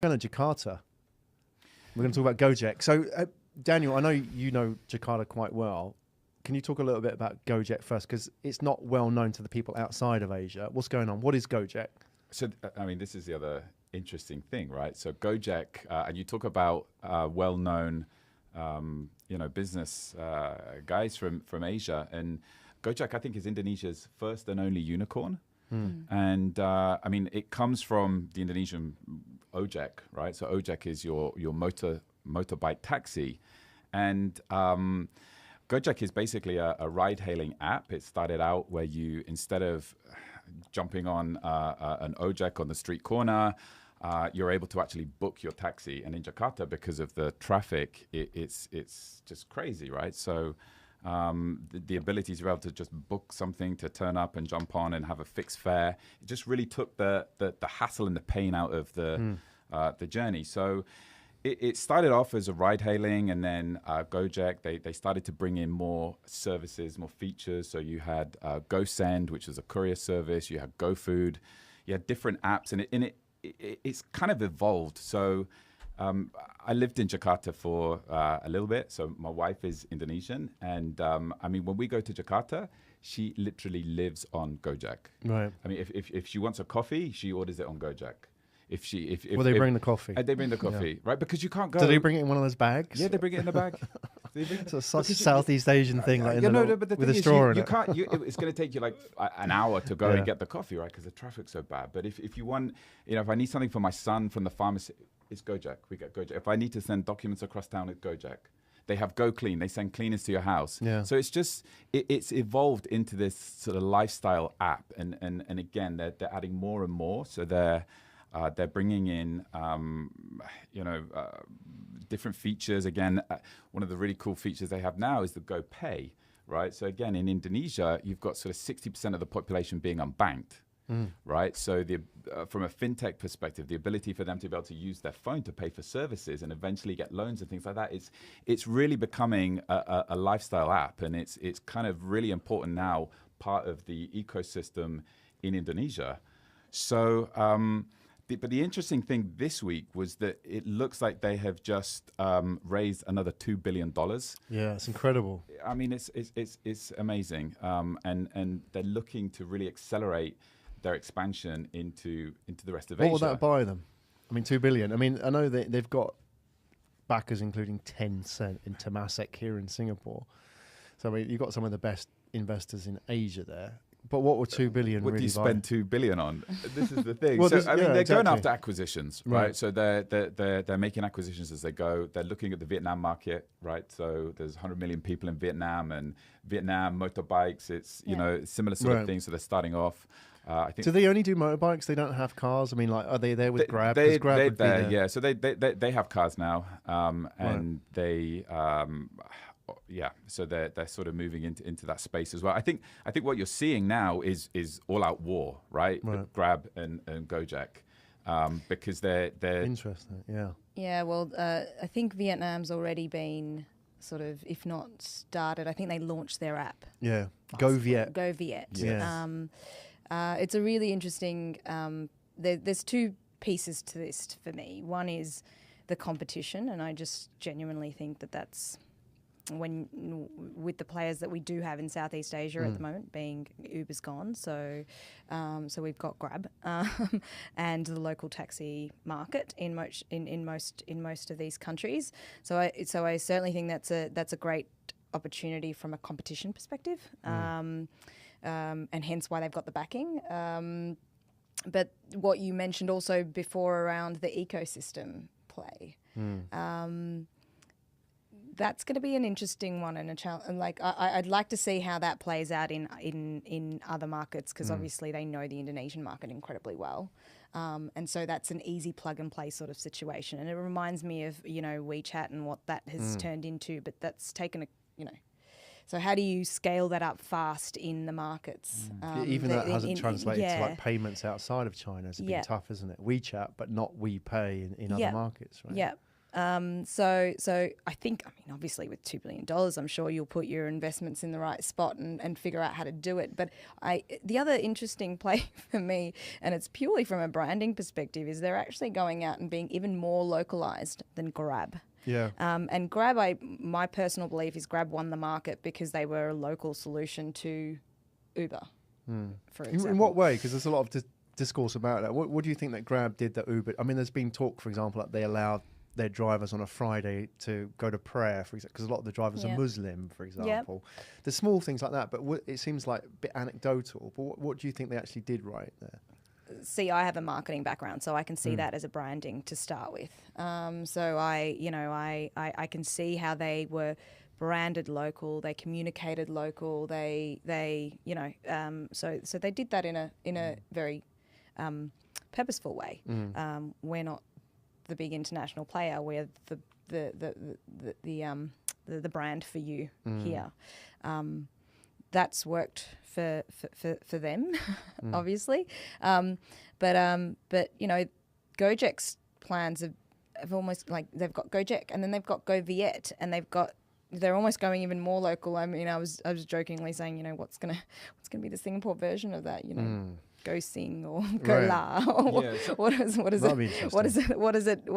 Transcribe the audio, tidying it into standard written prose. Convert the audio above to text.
Going to Jakarta. We're going to talk about Gojek. So, Daniel, I know you know Jakarta quite well. Can you talk a little bit about Gojek first? Because it's not well known to the people outside of Asia. What's going on? What is Gojek? So, I mean, this is the other interesting thing, right? So Gojek, and you talk about well-known, business guys from Asia, and Gojek, I think, is Indonesia's first and only unicorn. And I mean, it comes from the Indonesian ojek, right? So ojek is your motorbike taxi, and Gojek is basically a ride-hailing app. It started out where you, instead of jumping on an ojek on the street corner, you're able to actually book your taxi. And in Jakarta, because of the traffic, it's just crazy, right? So the ability to be able to just book something to turn up and jump on and have a fixed fare, it just really took the hassle and the pain out of the journey. So it started off as a ride-hailing, and then Gojek, they started to bring in more services, more features. So you had GoSend, which was a courier service. You had GoFood. You had different apps, and it's kind of evolved. So I lived in Jakarta for a little bit. So my wife is Indonesian, and I mean, when we go to Jakarta, she literally lives on Gojek. Right. I mean, if she wants a coffee, she orders it on Gojek. If they bring the coffee. They bring the coffee, right? Because you can't go. Do they bring it in one of those bags? Yeah, they bring it in the bag. So it's such a Southeast Asian thing, like but the with a thing straw is, in you it. can't. It's going to take you like an hour to go and get the coffee, right? Because the traffic's so bad. But if you want, if I need something for my son from the pharmacy, it's Gojek. We get Gojek. If I need to send documents across town, it's Gojek. They have Go Clean. They send cleaners to your house. Yeah. So it's just it's evolved into this sort of lifestyle app, and again they're adding more and more. So they're bringing in different features. Again, one of the really cool features they have now is the Go Pay, right? So again, in Indonesia, you've got sort of 60% of the population being unbanked. Right, so from a fintech perspective, the ability for them to be able to use their phone to pay for services and eventually get loans and things like that, it's really becoming a lifestyle app, and it's kind of really important now, part of the ecosystem in Indonesia. So, but the interesting thing this week was that it looks like they have just raised another $2 billion. Yeah, it's incredible. I mean, it's amazing, and they're looking to really accelerate their expansion into the rest of Asia. What will that buy them? I mean, 2 billion. I mean, I know they've got backers, including Tencent in Temasek here in Singapore. So I mean, you've got some of the best investors in Asia there. But what would 2 billion what really do you buy? spend 2 billion on? This is the thing. Well, so I mean, they're exactly. going after acquisitions, right? Right. So they're making acquisitions as they go. They're looking at the Vietnam market, right? So there's 100 million people in Vietnam, and Vietnam motorbikes. It's similar sort of thing. So they're starting off. I think. Do they only do motorbikes? They don't have cars? I mean, like, are they there with Grab? 'Cause Grab they're would be there, there. yeah. So they have cars now, and they. So they're sort of moving into that space as well. I think what you're seeing now is all out war, right? With Grab and Gojek, because they're Interesting, yeah. Yeah, well, I think Vietnam's already been sort of, if not started, I think they launched their app. Yeah, Go Viet. Go Viet. Yes. It's a really interesting. There's two pieces to this for me. One is the competition, and I just genuinely think that's when with the players that we do have in Southeast Asia at the moment, being Uber's gone, so we've got Grab and the local taxi market in most of these countries. So I certainly think that's a great opportunity from a competition perspective, and hence why they've got the backing. But what you mentioned also before around the ecosystem play. That's going to be an interesting one and a challenge. And like, I'd like to see how that plays out in other markets, because obviously they know the Indonesian market incredibly well, and so that's an easy plug and play sort of situation. And it reminds me of WeChat and what that has turned into. But that's taken So how do you scale that up fast in the markets? Even that hasn't translated to like payments outside of China. It's been tough, isn't it? WeChat, but not WePay in other markets, right? Yeah. So I think, I mean, obviously with $2 billion, I'm sure you'll put your investments in the right spot and figure out how to do it. But the other interesting play for me, and it's purely from a branding perspective, is they're actually going out and being even more localized than Grab. Yeah. And Grab, my personal belief is Grab won the market because they were a local solution to Uber, for example. In what way? Because there's a lot of discourse about that. What do you think that Grab did that Uber? I mean, there's been talk, for example, that they allowed their drivers on a Friday to go to prayer, for example, because a lot of the drivers are Muslim, for example. There's small things like that, but it seems like a bit anecdotal. But what do you think they actually did right there? See, I have a marketing background, so I can see that as a branding to start with. So I can see how they were branded local, they communicated local, they so they did that in a very purposeful way. We're not the big international player, we're the brand for you here. That's worked for them, obviously. But Gojek's plans have almost, like, they've got Gojek and then they've got Go Viet, and they're almost going even more local. I mean, I was jokingly saying, what's gonna be the Singapore version of that? Go Sing or Go La. Or what is it?